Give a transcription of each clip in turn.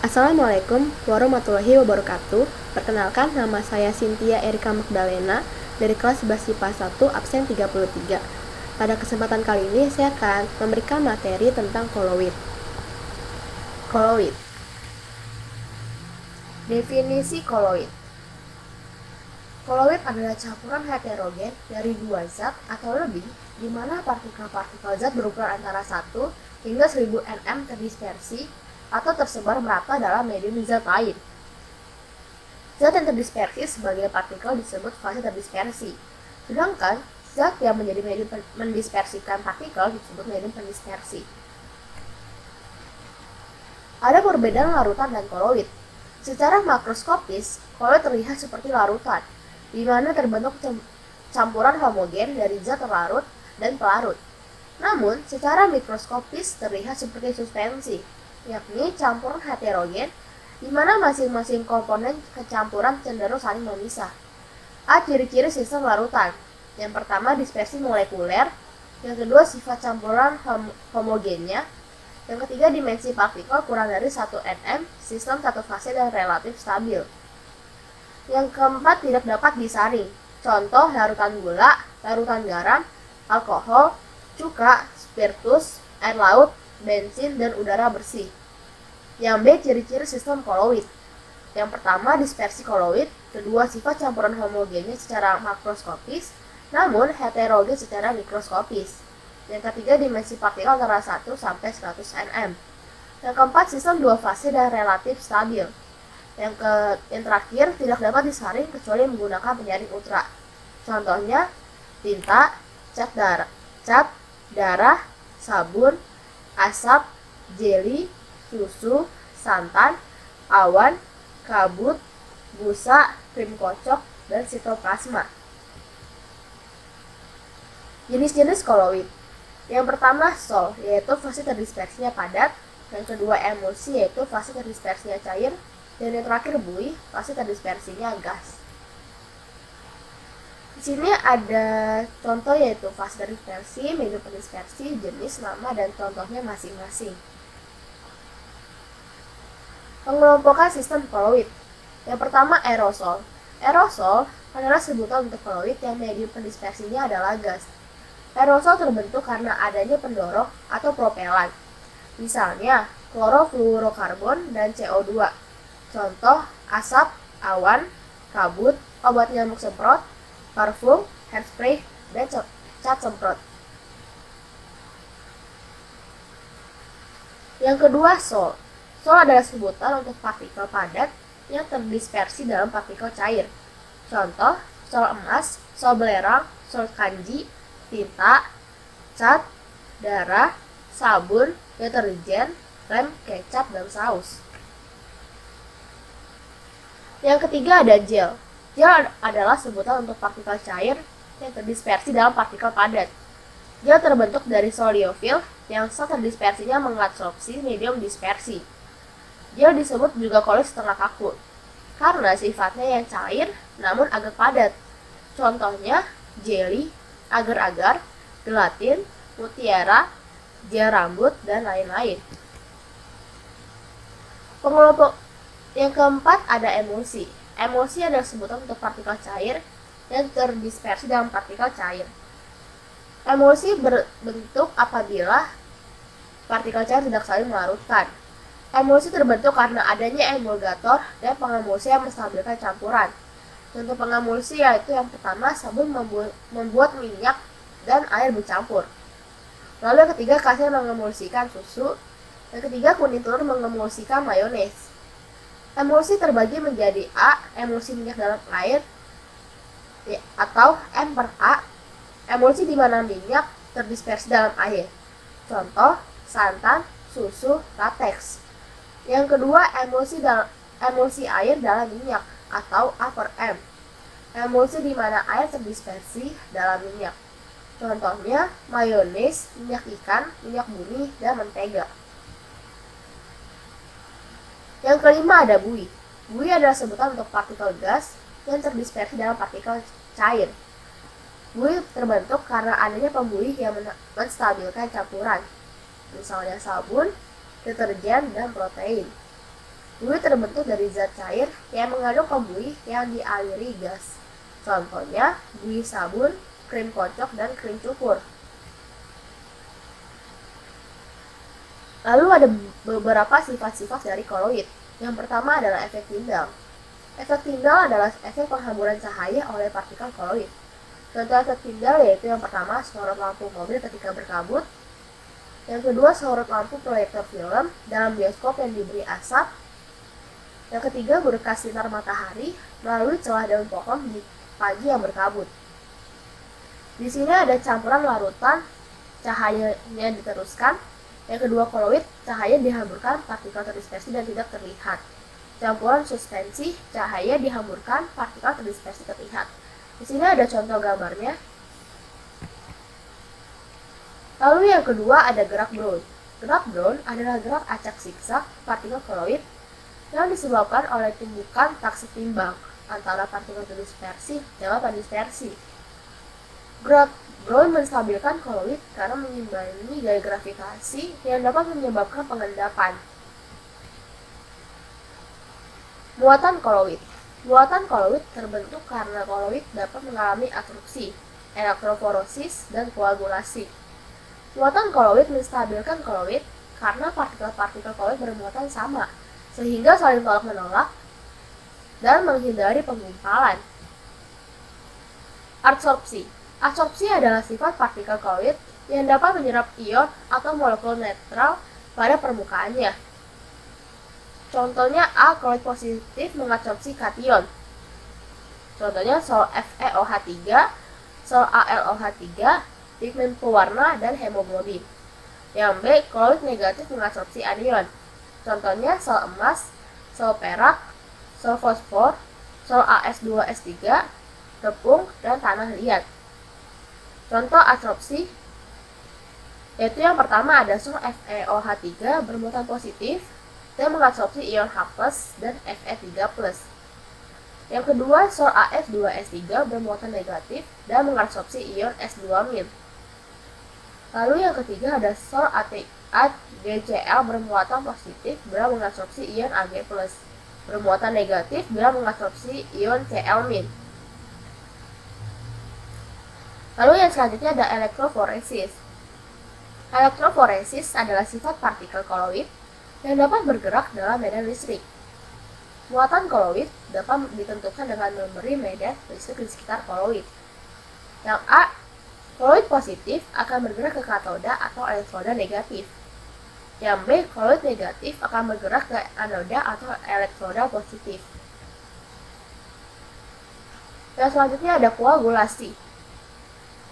Assalamualaikum warahmatullahi wabarakatuh. Perkenalkan, nama saya Cynthia Erika Magdalena dari kelas 11 IPA 1 absen 33. Pada kesempatan kali ini saya akan memberikan materi tentang koloid. Koloid. Definisi koloid. Koloid adalah campuran heterogen dari dua zat atau lebih di mana partikel-partikel zat berukuran antara 1 hingga 1000 nm terdispersi atau tersebar merata dalam medium zat lain. Zat yang terdispersi sebagai partikel disebut fase terdispersi, sedangkan zat yang menjadi medium mendispersikan partikel disebut medium pendispersi. Ada perbedaan larutan dan koloid. Secara makroskopis, koloid terlihat seperti larutan, di mana terbentuk campuran homogen dari zat terlarut dan pelarut. Namun, secara mikroskopis terlihat seperti suspensi, yakni campuran heterogen, di mana masing-masing komponen kecampuran cenderung saling memisah. A. Ciri-ciri sistem larutan. Yang pertama, dispersi molekuler. Yang kedua, sifat campuran homogennya. Yang ketiga, dimensi partikel kurang dari 1 nm, sistem satu fase dan relatif stabil. Yang keempat, tidak dapat disaring. Contoh, larutan gula, larutan garam, alkohol, cuka, spiritus, air laut, bensin, dan udara bersih. Yang B. Ciri-ciri sistem koloid. Yang pertama, dispersi koloid. Kedua, sifat campuran homogennya secara makroskopis, namun heterogen secara mikroskopis. Yang ketiga, dimensi partikel antara 1 sampai 100 nm. Yang keempat, sistem dua fase dan relatif stabil. Yang terakhir, tidak dapat disaring kecuali menggunakan penyaring ultra. Contohnya, tinta, cat darah, sabun, asap, jeli, susu, santan, awan, kabut, busa, krim kocok, dan sitoplasma. Jenis-jenis koloid. Yang pertama, sol, yaitu fase terdispersinya padat. Yang kedua, emulsi, yaitu fase terdispersinya cair. Dan yang terakhir, buih, fase terdispersinya gas. Di sini ada contoh, yaitu fase terdispersi, medium pendispersi, jenis, nama, dan contohnya masing-masing. Pengelompokan sistem koloid. Yang pertama, aerosol. Aerosol adalah sebutan untuk koloid yang medium pendispersinya adalah gas. Aerosol terbentuk karena adanya pendorong atau propelan, misalnya klorofluorokarbon dan CO2. Contoh, asap, awan, kabut, obat nyamuk semprot, parfum, hairspray, dan cat semprot. Yang kedua, sol. Sol adalah sebutan untuk partikel padat yang terdispersi dalam partikel cair. Contoh, sol emas, sol belerang, sol kanji, tinta, cat, darah, sabun, deterjen, lem, kecap, dan saus. Yang ketiga ada gel. Gel adalah sebutan untuk partikel cair yang terdispersi dalam partikel padat. Gel terbentuk dari sol liofil yang saat terdispersinya mengadsorpsi medium dispersi. Gel disebut juga koloid setengah kaku karena sifatnya yang cair namun agak padat. Contohnya jelly, agar-agar, gelatin, mutiara, gel rambut, dan lain-lain. Pengelompok yang keempat ada emulsi. Emulsi adalah sebutan untuk partikel cair yang terdispersi dalam partikel cair. Emulsi berbentuk apabila partikel cair tidak saling melarutkan. Emulsi terbentuk karena adanya emulgator dan pengemulsi yang menstabilkan campuran. Contoh pengemulsi yaitu yang pertama, sabun membuat minyak dan air bercampur. Lalu yang ketiga, kasir mengemulsikan susu. Yang ketiga, kuning telur mengemulsikan mayones. Emulsi terbagi menjadi A, emulsi minyak dalam air, atau M per A, emulsi di mana minyak terdispersi dalam air. Contoh, santan, susu, lateks. Yang kedua, emulsi air dalam minyak, atau A per M. Emulsi di mana air terdispersi dalam minyak. Contohnya, mayones, minyak ikan, minyak bumi, dan mentega. Yang kelima ada buih. Buih adalah sebutan untuk partikel gas yang terdispersi dalam partikel cair. Buih terbentuk karena adanya pembuih yang menstabilkan campuran, misalnya sabun, deterjen, dan protein. Buih terbentuk dari zat cair yang mengandung pembuih yang dialiri gas. Contohnya, buih sabun, krim kocok, dan krim cukur. Lalu ada beberapa sifat-sifat dari koloid. Yang pertama adalah efek tindal. Efek tindal adalah efek penghamburan cahaya oleh partikel koloid. Contoh efek tindal yaitu yang pertama sorot lampu mobil ketika berkabut, yang kedua sorot lampu proyektor film dalam bioskop yang diberi asap, yang ketiga berkas sinar matahari melalui celah daun pohon di pagi yang berkabut. Di sini ada campuran larutan, cahayanya diteruskan. Yang kedua koloid, cahaya dihamburkan, partikel terdispersi dan tidak terlihat. Campuran suspensi, cahaya dihamburkan, partikel terdispersi terlihat. Di sini ada contoh gambarnya. Lalu yang kedua ada gerak Brown. Gerak Brown adalah gerak acak zigzag partikel koloid yang disebabkan oleh tumbukan tak setimbang antara partikel terdispersi dan terdispersi. Gerak Brown menstabilkan koloid karena mengimbangi gaya gravitasi yang dapat menyebabkan pengendapan. Muatan koloid. Muatan koloid terbentuk karena koloid dapat mengalami atrupsi, elektroforosis, dan koagulasi. Muatan koloid menstabilkan koloid karena partikel-partikel koloid bermuatan sama, sehingga saling tolak-menolak dan menghindari penggumpalan. Adsorpsi. Adsorpsi adalah sifat partikel koloid yang dapat menyerap ion atau molekul netral pada permukaannya. Contohnya A. Koloid positif mengadsorpsi kation. Contohnya sol FeOH3, sol AlOH3, pigmen pewarna, dan hemoglobin. Yang B. Koloid negatif mengadsorpsi anion. Contohnya sol emas, sol perak, sol fosfor, sol As2S3, tepung, dan tanah liat. Contoh adsorpsi yaitu yang pertama ada sol FeOH3 bermuatan positif dan mengadsorpsi ion H+ dan Fe3+. Yang kedua, sol Af2S3 bermuatan negatif dan mengadsorpsi ion S2-. Lalu yang ketiga ada sol AgCl bermuatan positif bila mengadsorpsi ion Ag+, bermuatan negatif bila mengadsorpsi ion Cl-. Lalu yang selanjutnya ada elektroforesis. Elektroforesis adalah sifat partikel koloid yang dapat bergerak dalam medan listrik. Muatan koloid dapat ditentukan dengan memberi medan listrik di sekitar koloid. Yang A, koloid positif akan bergerak ke katoda atau elektroda negatif. Yang B, koloid negatif akan bergerak ke anoda atau elektroda positif. Yang selanjutnya ada koagulasi.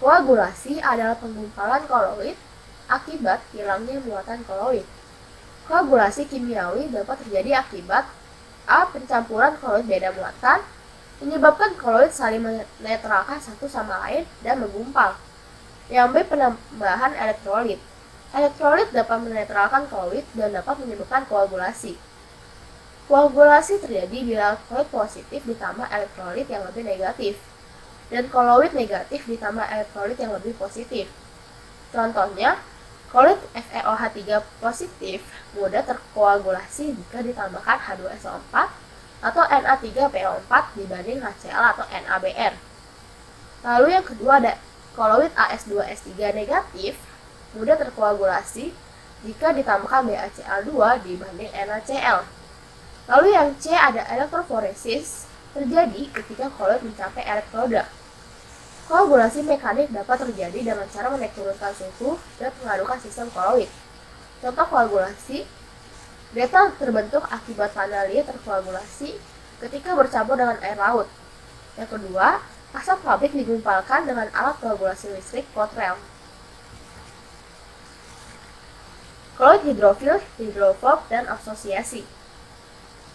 Koagulasi adalah penggumpalan koloid akibat hilangnya muatan koloid. Koagulasi kimiawi dapat terjadi akibat A. Pencampuran koloid beda muatan menyebabkan koloid saling menetralkan satu sama lain dan menggumpal. Yang B. Penambahan elektrolit. Elektrolit dapat menetralkan koloid dan dapat menyebabkan koagulasi. Koagulasi terjadi bila koloid positif ditambah elektrolit yang lebih negatif dan koloid negatif ditambah elektrolit yang lebih positif. Contohnya, koloid FeOH3 positif mudah terkoagulasi jika ditambahkan H2SO4 atau Na3PO4 dibanding HCl atau NaBr. Lalu yang kedua ada koloid As2S3 negatif mudah terkoagulasi jika ditambahkan BaCl2 dibanding NaCl. Lalu yang C ada elektroforesis terjadi ketika koloid mencapai elektroda. Koagulasi mekanik dapat terjadi dengan cara menaik turunkan suhu dan mengadukan sistem koloid. Contoh koagulasi, beta terbentuk akibat tanah liat terkoagulasi ketika bercampur dengan air laut. Yang kedua, asap pabrik digumpalkan dengan alat koagulasi listrik Cottrell. Koloid hidrofil, hidrofob, dan asosiasi.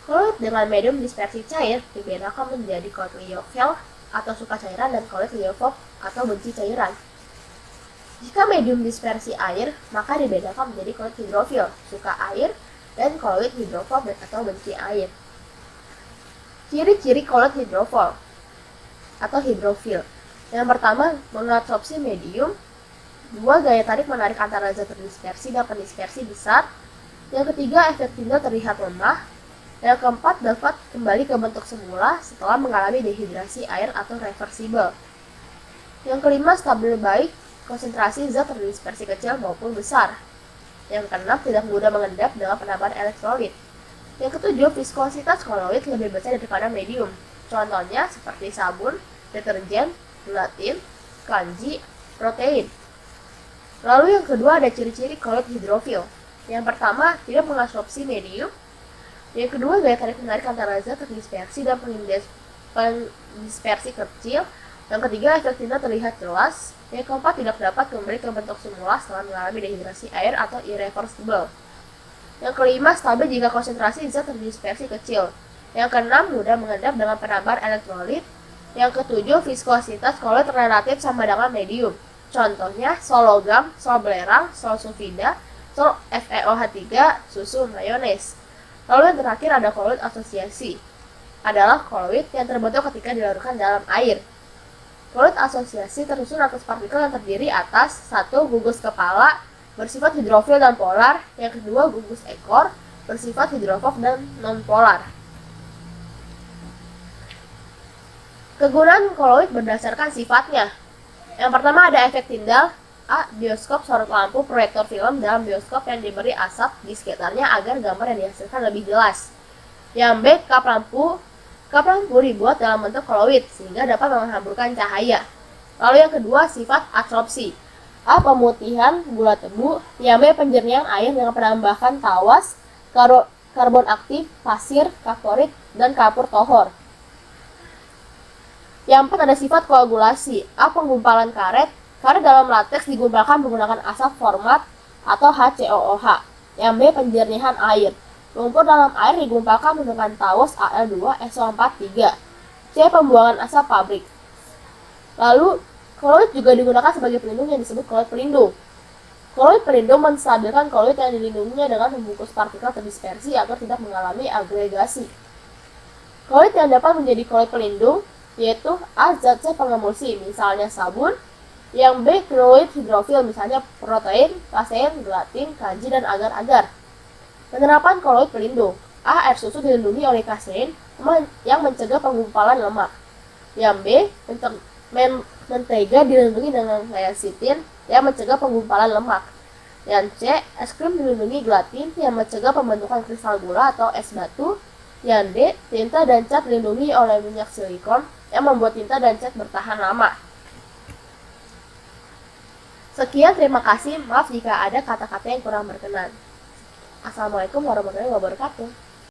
Koloid dengan medium dispersi cair dibedakan menjadi koloid liofil atau suka cairan dan koloid liofob atau benci cairan. Jika medium dispersi air, maka dibedakan menjadi koloid hidrofil, suka air, dan koloid hidrofob atau benci air. Ciri-ciri koloid hidrofob atau hidrofil. Yang pertama, mengadsorpsi medium. Dua, gaya tarik menarik antara zat terdispersi dan pendispersi besar. Yang ketiga, efek tindal terlihat lemah. Yang keempat, dapat kembali ke bentuk semula setelah mengalami dehidrasi air atau reversibel. Yang kelima, stabil baik konsentrasi zat terdispersi kecil maupun besar. Yang keenam, tidak mudah mengendap dengan penambahan elektrolit. Yang ketujuh, viskositas koloid lebih besar daripada medium. Contohnya seperti sabun, deterjen, gelatin, kanji, protein. Lalu yang kedua ada ciri-ciri koloid hidrofil. Yang pertama, tidak mengabsorpsi medium. Yang kedua, gaya tarik-menarik antara zat terdispersi dan pendispersi kecil. Yang ketiga, efek tinta terlihat jelas. Yang keempat, tidak dapat kembali ke bentuk semula setelah mengalami dehidrasi air atau irreversible. Yang kelima, stabil jika konsentrasi zat terdispersi kecil. Yang keenam, mudah mengendap dengan penambahan elektrolit. Yang ketujuh, viskositas koloid relatif sama dengan medium. Contohnya, sol logam, sol belerang, sol sulfida, sol FeOH3, susu, mayones. Lalu yang terakhir ada koloid asosiasi. Adalah koloid yang terbentuk ketika dilarutkan dalam air. Koloid asosiasi tersusun atas partikel yang terdiri atas 1. Gugus kepala bersifat hidrofil dan polar. Yang kedua, gugus ekor bersifat hidrofob dan non-polar. Kegunaan koloid berdasarkan sifatnya. Yang pertama ada efek tindal. A. Bioskop sorot lampu proyektor film dalam bioskop yang diberi asap di sekitarnya agar gambar yang dihasilkan lebih jelas. Yang B. Kap lampu. Kap lampu dibuat dalam bentuk koloid sehingga dapat menghamburkan cahaya. Lalu yang kedua, sifat absorpsi. A. Pemutihan gula tebu. Yang B. Penjernihan air dengan penambahan tawas, karbon aktif, pasir, kaftorit, dan kapur tohor. Yang empat ada sifat koagulasi. A. Penggumpalan karet. Karet dalam lateks digumpalkan menggunakan asap format atau HCOOH. Yang B. Penjernihan air. Lumpur dalam air digumpalkan menggunakan tawas Al2SO43. C. Pembuangan asap pabrik. Lalu, koloid juga digunakan sebagai pelindung yang disebut koloid pelindung. Koloid pelindung menstabilkan koloid yang dilindunginya dengan membungkus partikel terdispersi agar tidak mengalami agregasi. Koloid yang dapat menjadi koloid pelindung yaitu A. Zat-zat pengemulsi, misalnya sabun. Yang B. Koloid hidrofil, misalnya protein, kasein, gelatin, kanji, dan agar-agar. Penerapan koloid pelindung. A. Air susu dilindungi oleh kasein yang mencegah penggumpalan lemak. Yang B. Mentega dilindungi dengan lecithin yang mencegah penggumpalan lemak. Yang C. Es krim dilindungi gelatin yang mencegah pembentukan kristal gula atau es batu. Yang D. Tinta dan cat dilindungi oleh minyak silikon yang membuat tinta dan cat bertahan lama. Sekian, terima kasih. Maaf jika ada kata-kata yang kurang berkenan. Assalamualaikum warahmatullahi wabarakatuh.